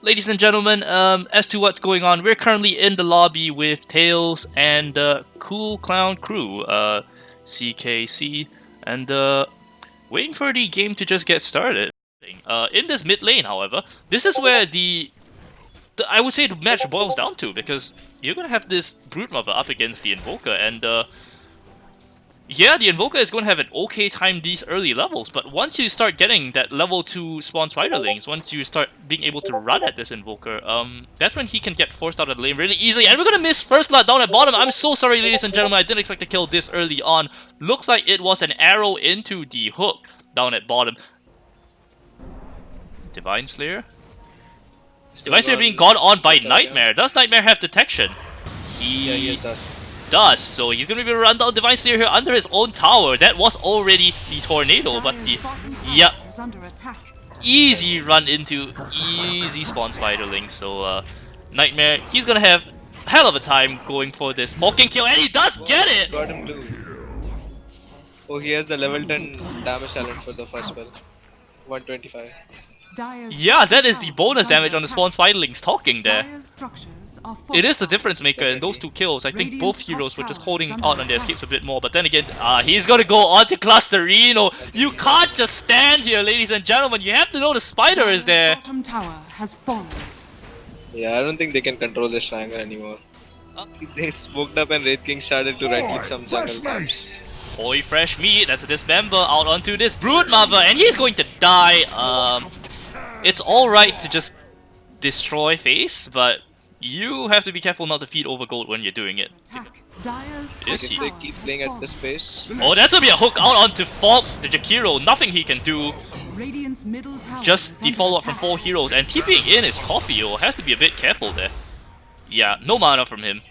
Ladies and gentlemen, as to what's going on, we're currently in the lobby with Tails and Cool Clown Crew, CKC, and waiting for the game to just get started. In this mid lane, however, this is where I would say the match boils down to, because you're gonna have this Brute Mother up against the Invoker, and yeah, the Invoker is going to have an okay time these early levels, but once you start getting that level 2 spawn spiderlings, once you start being able to run at this Invoker, that's when he can get forced out of the lane really easily, and we're going to miss first blood down at bottom. I'm so sorry, ladies and gentlemen, I didn't expect to kill this early on. Looks like it was an arrow into the hook down at bottom. Divine Slayer? Divine Slayer being gone on by Nightmare. Does Nightmare have detection? He does, so he's gonna be able to run down Divine Slayer here under his own tower. That was already the tornado, but yep, easy run into easy spawn spiderlings. So Nightmare, he's gonna have a hell of a time going for this poking kill, and he does get it. Got him too. Oh, he has the level 10 damage talent for the first spell. 125. Yeah, that is the bonus damage on the spawn spiderlings talking there. It is the difference maker in those two kills. I think both heroes were just holding out on their escapes a bit more, but then again, he's gonna go on to Clusterino. You can't just stand here, ladies and gentlemen. You have to know the spider is there. Yeah, I don't think they can control this triangle anymore. They smoked up and Wraith King started to right-click some jungle camps. Boy, fresh meat. That's a dismember out onto this Brood Mother, and he's going to die. It's alright to just destroy face, but you have to be careful not to feed over gold when you're doing it. If they keep playing at this pace. Oh, that's gonna be a hook out onto Fox, the Jakiro. Nothing he can do. Just the follow-up from 4 heroes, and TPing in is Coffee. Has to be a bit careful there. Yeah, no mana from him.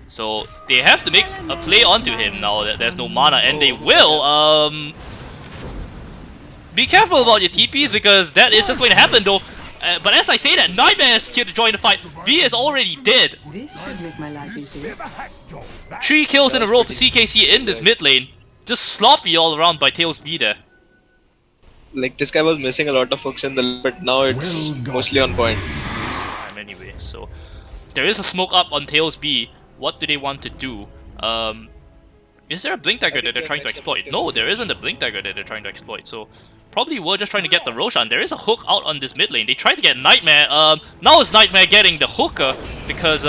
So they have to make a play onto him now that there's no mana, and they will. Be careful about your TPs, because that is just going to happen though. But as I say that, Nightmare is here to join the fight. V is already dead. This should make my life easier. 3 kills in a row for CKC in this mid lane. Just sloppy all around by Tails B there. Like, this guy was missing a lot of hooks in the but now it's mostly on point. Anyway, so there is a smoke up on Tails B. What do they want to do? Is there a Blink Dagger that they're trying to exploit? No, there isn't a Blink Dagger that they're trying to exploit, so probably we're just trying to get the Roshan. There is a hook out on this mid lane. They tried to get Nightmare. Now it's Nightmare getting the hooker because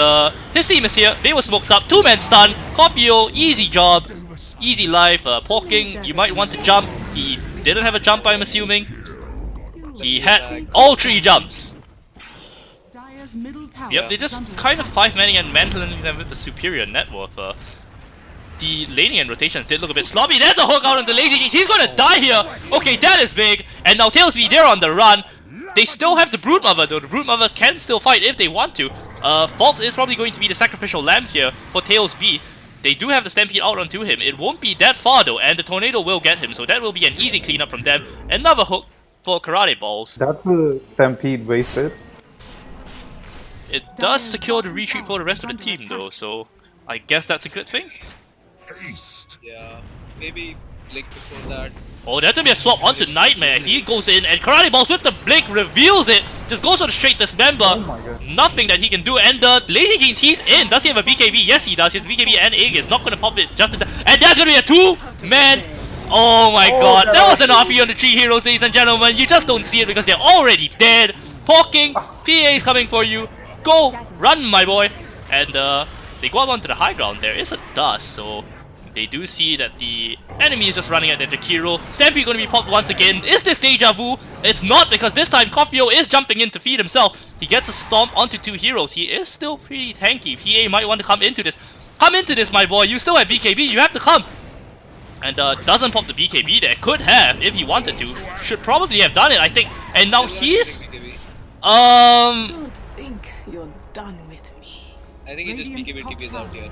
his team is here. They were smoked up. 2-man stun. Coffeo, easy job. Easy life. Poking, you might want to jump. He didn't have a jump, I'm assuming. He had all 3 jumps. Yep, they just kind of 5-manning and mantling them with the superior net worth. The laning and rotations did look a bit sloppy. There's a hook out on the Lazy Knees. He's gonna die here. Okay, that is big. And now Tailsby, they're on the run. They still have the Brood Mother though. The Brood Mother can still fight if they want to. Fox is probably going to be the sacrificial lamb here for Tailsby. They do have the Stampede out onto him. It won't be that far though, and the Tornado will get him. So that will be an easy cleanup from them. Another hook for Karate Balls. That will Stampede wasted. It does secure the retreat for the rest of the team though, so I guess that's a good thing. Yeah, maybe Blink before that. Oh, that's gonna be a swap onto Nightmare. He goes in, and Karate Balls with the Blink reveals it. Just goes for the straight dismember. Oh my god. Nothing that he can do. And Lazy Jeans, he's in. Does he have a BKB? Yes, he does. He has BKB and Aegis. Not gonna pop it just in time. And that's gonna be a 2-man. Oh my god. That was an RP on the 3 heroes, ladies and gentlemen. You just don't see it because they're already dead. Poking. PA is coming for you. Go. Run, my boy. And they go up onto the high ground. There is a dust, so they do see that the enemy is just running at the Jakiro. Stampede going to be popped once again. Is this deja vu? It's not, because this time Coffeo is jumping in to feed himself. He gets a stomp onto 2 heroes. He is still pretty tanky. PA might want to come into this. Come into this, my boy. You still have BKB. You have to come. And doesn't pop the BKB there. Could have if he wanted to. Should probably have done it, I think. And now he's... Don't think you're done with me. I think he just BKB TPs out here.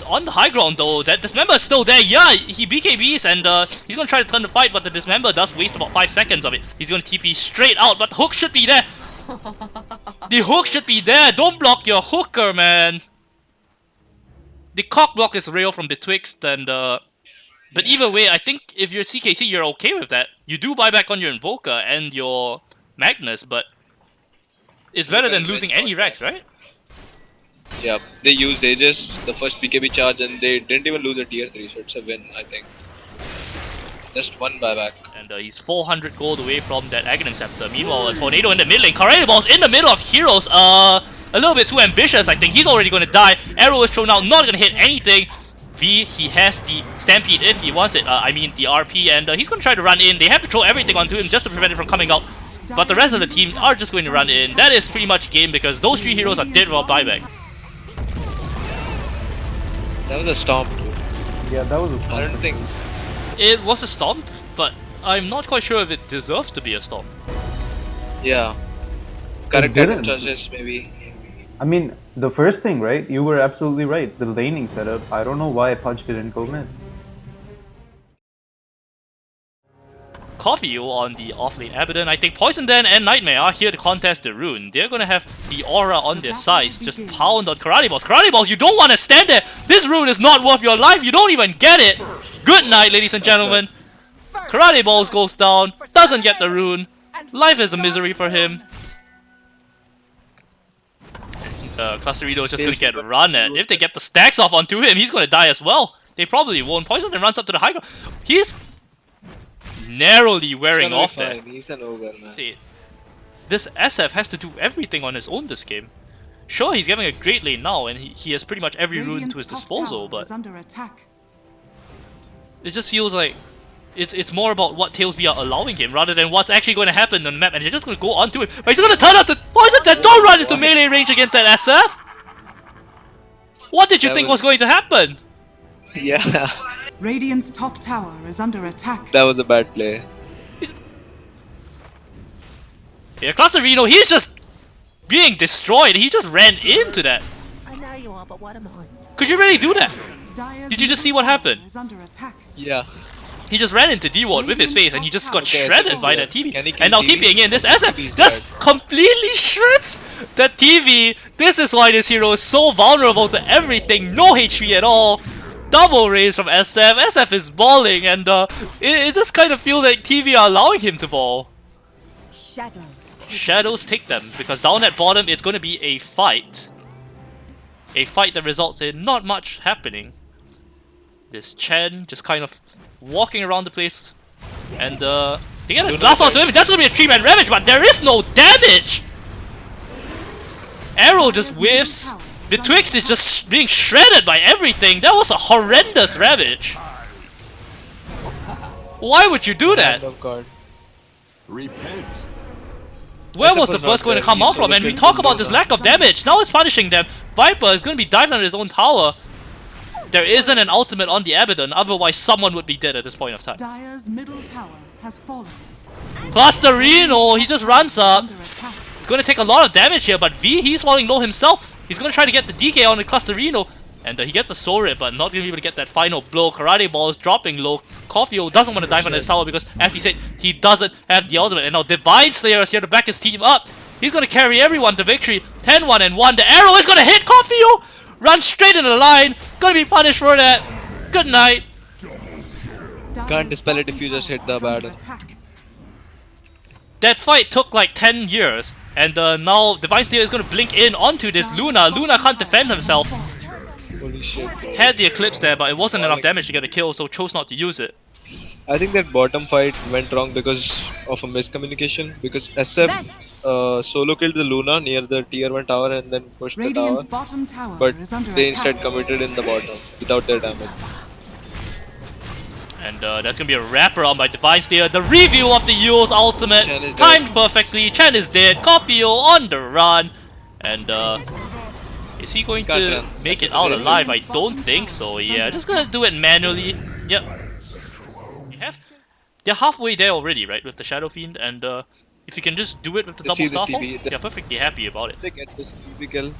On the high ground though, that Dismember is still there. Yeah, he BKBs and he's gonna try to turn the fight, but the Dismember does waste about 5 seconds of it. He's gonna TP straight out, but the hook should be there. The hook should be there. Don't block your hooker, man. The cock block is real from Betwixt, and but either way, I think if you're CKC, you're okay with that. You do buy back on your Invoker and your Magnus, but it's better than losing any Rex, right? Yeah, they used Aegis, the first BKB charge, and they didn't even lose a tier 3, so it's a win, I think. Just one buyback. And he's 400 gold away from that Aghanim Scepter. Meanwhile, a Tornado in the mid lane. Karate Ball's in the middle of Heroes. A little bit too ambitious, I think. He's already going to die. Arrow is thrown out, not going to hit anything. V, he has the Stampede if he wants it. I mean, the RP, and he's going to try to run in. They have to throw everything onto him just to prevent it from coming out. But the rest of the team are just going to run in. That is pretty much game because those 3 heroes are dead without buyback. That was a stomp. Yeah, that was a I don't think. It was a stomp, but I'm not quite sure if it deserved to be a stomp. Yeah. Correct didn't. charges, maybe. I mean, the first thing, right? You were absolutely right. The laning setup. I don't know why Pudge didn't go mid. Coffee on the offlane Abaddon. I think Poison Den and Nightmare are here to contest the rune. They're gonna have the aura on their sides. Just pound on Karate Balls. Karate Balls, you don't want to stand there! This rune is not worth your life! You don't even get it! Good night, ladies and gentlemen. Karate Balls goes down. Doesn't get the rune. Life is a misery for him. Clusterito is just gonna get run at. If they get the stacks off onto him, he's gonna die as well. They probably won't. Poison then runs up to the high ground. He's narrowly wearing off there. He's an ogre, man. This SF has to do everything on his own this game. Sure, he's getting a great lane now, and he has pretty much every rune to his disposal, but it just feels like it's more about what Tailsby are allowing him rather than what's actually going to happen on the map, and they're just going to go onto him. But he's going to turn out to Poison that don't run into melee range against that SF. What did you think was going to happen? Yeah. Radiant's top tower is under attack. That was a bad play. Yeah, Clusterino, he's just being destroyed. He just ran into that. I know you are, but what am I? Could you really do that? Dire's Did you just see what happened? is under attack. Yeah. He just ran into D-Ward with his face and he just got shredded by that TV. Can he kill And now TV? TPing in, this SF just completely shreds that TV. This is why this hero is so vulnerable to everything. No HP at all. Double raise from SF. SF is balling, and it just kind of feels like TV are allowing him to ball. Shadows take them, because down at bottom it's going to be a fight. A fight that results in not much happening. This Chen just kind of walking around the place, and they get a blast onto him. That's going to be a 3-man Ravage, but there is no damage! Arrow just whiffs. Betwixt is just being shredded by everything. That was a horrendous Ravage. Why would you do that? Oh God. Repent. Where was the burst going to come out from? And we talk about this lack of damage. Now it's punishing them. Viper is going to be diving on his own tower. There isn't an ultimate on the Abaddon, otherwise someone would be dead at this point of time. Dire's middle tower has fallen. Clusterino, he just runs up. Under attack. Going to take a lot of damage here, but V, he's falling low himself. He's going to try to get the DK on the Clusterino. And he gets the Soul Rip, but not going to be able to get that final blow. Karate Ball is dropping low. Coffeo doesn't want to dive on his tower because, as we said, he doesn't have the ultimate. And now Divine Slayer is here to back his team up. He's going to carry everyone to victory. 10-1 and 1. The arrow is going to hit Coffeo. Run straight into the line. Going to be punished for that. Good night. Can't dispel it if you just hit the Abaddon. That fight took like 10 years. And now Divine Slayer is going to blink in onto this Luna. Luna can't defend himself. Holy shit, bro. Had the Eclipse there, but it wasn't enough damage to get a kill, so chose not to use it. I think that bottom fight went wrong because of a miscommunication. Because SF solo killed the Luna near the tier 1 tower and then pushed Radiant's the tower. bottom tower But is under they attack. instead committed in the bottom without their damage. And that's gonna be a wraparound by Divine Slayer. The review of the Yule's ultimate, Chen is timed dead. perfectly. Chen is dead. Coffeo on the run. And is he going Can't to run. make it That's out a alive? I don't think so. Yeah, just gonna do it manually. Yep. They're halfway there already, right, with the Shadow Fiend. And if you can just do it with the They double see this Starfall, TP. they're perfectly happy about it. They get this TP kill.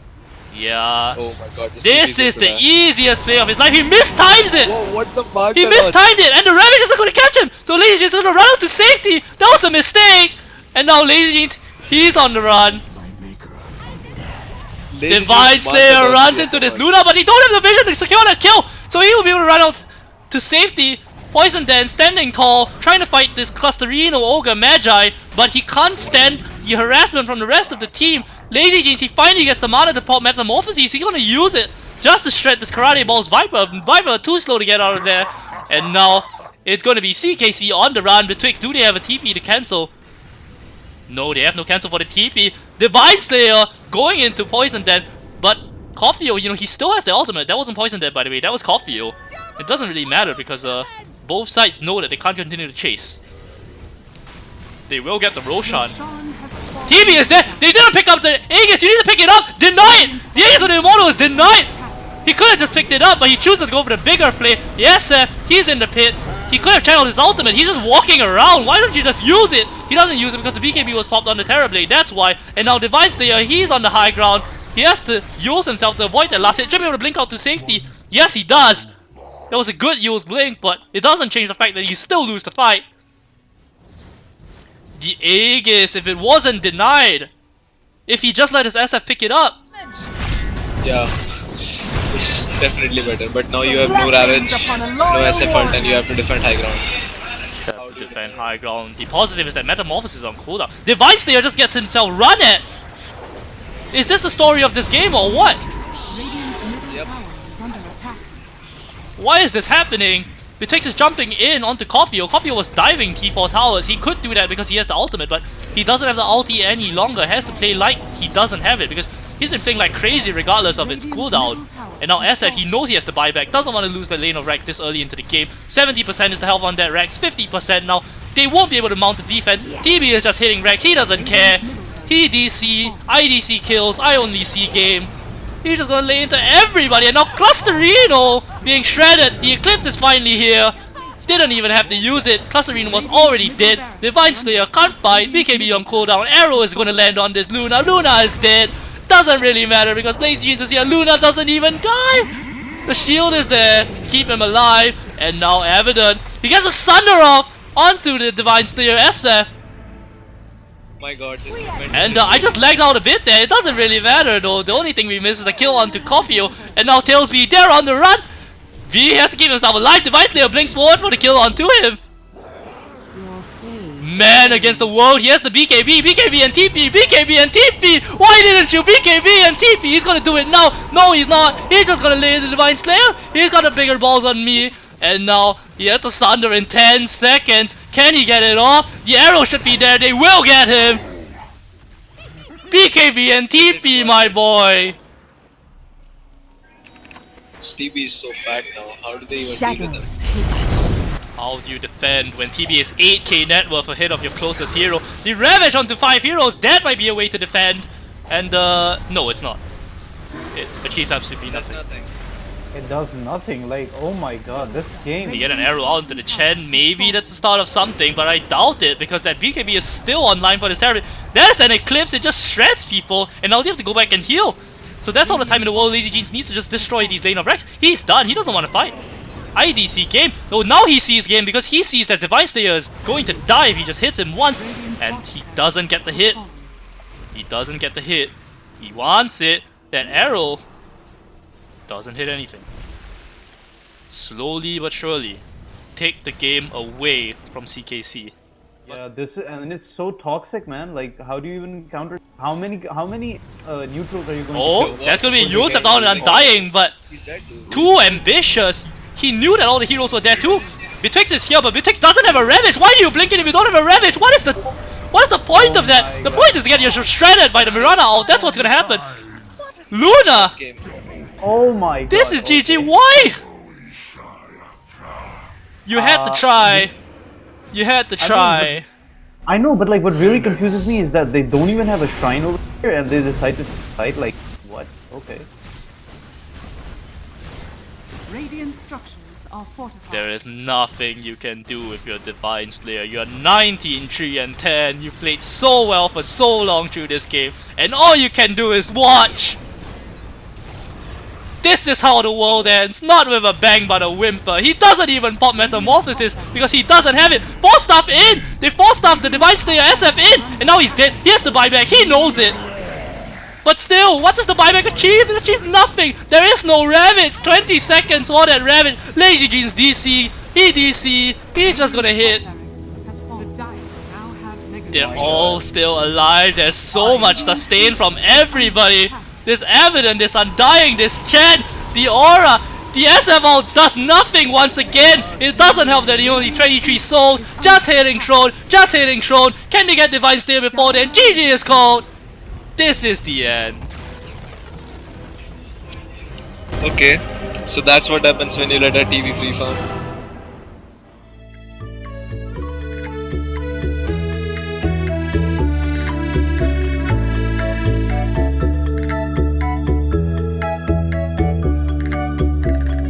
Yeah. Oh my god. This TP is the that. easiest play of his life. He mistimes it! Whoa, what the fuck? He that was? mistimed it, and the Ravage is not going to catch him. So Lazy Jean's going to run out to safety. That was a mistake. And now Lazy Jeans, he's on the run. Lazy Divine Jeans Slayer mastered runs us. into this Luna, but he don't have the vision to secure that kill. So he will be able to run out to safety. Poison Den standing tall, trying to fight this Clusterino Ogre Magi, but he can't stand the harassment from the rest of the team. Lazy Jeans, he finally gets the mana to pop Metamorphoses. He's gonna use it just to shred this Karate Ball's Viper. Viper too slow to get out of there. And now it's gonna be CKC on the run. Betwixt, do they have a TP to cancel? No, they have no cancel for the TP. Divine Slayer going into Poison Den, but Coffeo, you know, he still has the ultimate. That wasn't Poison Den, by the way. That was Coffeo. It doesn't really matter because both sides know that they can't continue to chase. They will get the Roshan. TB is there! They didn't pick up the Aegis! You need to pick it up! Deny it! The Aegis on the Immortal is denied! He could have just picked it up, but he chooses to go for the bigger play. Yes, he's in the pit. He could have channeled his ultimate. He's just walking around. Why don't you just use it? He doesn't use it because the BKB was popped on the Terrorblade. That's why. And now Divine Slayer, he's on the high ground. He has to use himself to avoid that last hit. Should be able to blink out to safety. Yes, he does. That was a good use blink, but it doesn't change the fact that you still lose the fight. The Aegis, if it wasn't denied, if he just let his SF pick it up. Yeah, it's definitely better. But now you have no Ravage, no SF ult, and you have to defend high ground. Have to defend high ground. The positive is that Metamorphosis is on cooldown. Divine Slayer just gets himself run at. Is this the story of this game or what? Yep. Is under attack. Why is this happening? Betwixt is jumping in onto Coffeo. Coffeo was diving T4 towers. He could do that because he has the ultimate, but he doesn't have the ulti any longer. Has to play like he doesn't have it because he's been playing like crazy regardless of its cooldown. And now SF, he knows he has to buy back. Doesn't want to lose the lane of Rex this early into the game. 70% is the health on that Rex. 50% now. They won't be able to mount the defense. TB is just hitting Rex. He doesn't care. He DC. I DC kills. I only see game. He's just gonna lay into everybody, and now Clusterino being shredded. The Eclipse is finally here. Didn't even have to use it. Clusterino was already dead. Divine Slayer can't fight. BKB on cooldown. Arrow is gonna land on this Luna. Luna is dead. Doesn't really matter because Lazy Jeans is here. Luna doesn't even die. The shield is there to keep him alive. And now Evident. He gets a Sunder off onto the Divine Slayer SF. My god, this movement. And I just lagged out a bit there. It doesn't really matter though. The only thing we missed is the kill onto Coffeo. And now Tailsby there on the run. V has to keep himself alive. Divine Slayer blinks forward for the kill onto him. Man against the world. He has the BKB. BKB and TP. BKB and TP. Why didn't you BKB and TP? He's gonna do it now. No, he's not. He's just gonna lay the Divine Slayer. He's got the bigger balls on me. And now he has to Sunder in 10 seconds. Can he get it off? The arrow should be there. They will get him. BKB and TP, my boy. TB is so fat now. How do they even deal with Shadows them? take us. How do you defend when TB is 8k net worth ahead of your closest hero? The Ravage onto 5 heroes. That might be a way to defend. And no, it's not. It achieves absolutely That's nothing. nothing. It does nothing. Like, oh my god, this game. They get an arrow out into the Chen, maybe that's the start of something, but I doubt it because that BKB is still online for this Terror. There's an Eclipse, it just shreds people, and now they have to go back and heal. So that's all the time in the world Lazy Jeans needs to just destroy these lane of Rex. He's done, he doesn't want to fight. IDC game. No, now he sees game because he sees that Divine Slayer is going to die if he just hits him once, and he doesn't get the hit. He doesn't get the hit. He wants it. That arrow doesn't hit anything. Slowly but surely, take the game away from CKC. Yeah, this is, and it's so toxic, man. Like, how do you even counter? How many neutrals are you going to Oh, kill? that's gonna be Yosef down and undying, but He's dead, dude. too ambitious. He knew that all the heroes were there too. Betwixt is here, but Betwixt doesn't have a Ravage. Why are you blinking if you don't have a Ravage? What is the point of that? The point is to get you shredded by the Mirana ult. That's what's gonna happen. Luna! Game. Oh my god. This is GG. Why? You had to try. You had to try. I know, but like, what really confuses me is that they don't even have a shrine over here, and they decide to fight. Like, what? Okay. Radiant structures are fortified. There is nothing you can do with your Divine Slayer. You're 19, 3, and 10. You played so well for so long through this game, and all you can do is watch. This is how the world ends, not with a bang but a whimper. He doesn't even pop Metamorphosis because he doesn't have it. Force stuff in! They force stuff the Divine Slayer SF in! And now he's dead. He has to buy back. He knows it. But still, what does the buyback achieve? It achieves nothing. There is no Ravage. 20 seconds for that Ravage. Lazy Jeans DC. EDC, he's just gonna hit. Barracks has fallen. The Dire now have negative. They're all still alive. There's so much sustain from everybody. This Evident, this Undying, this Chen, the Aura. The SFL does nothing once again. It doesn't help that he only 23 souls. Just hitting Throne. Just hitting Throne. Can they get Divine Steel before then? GG is called. This is the end. Okay, so that's what happens when you let a TV free farm.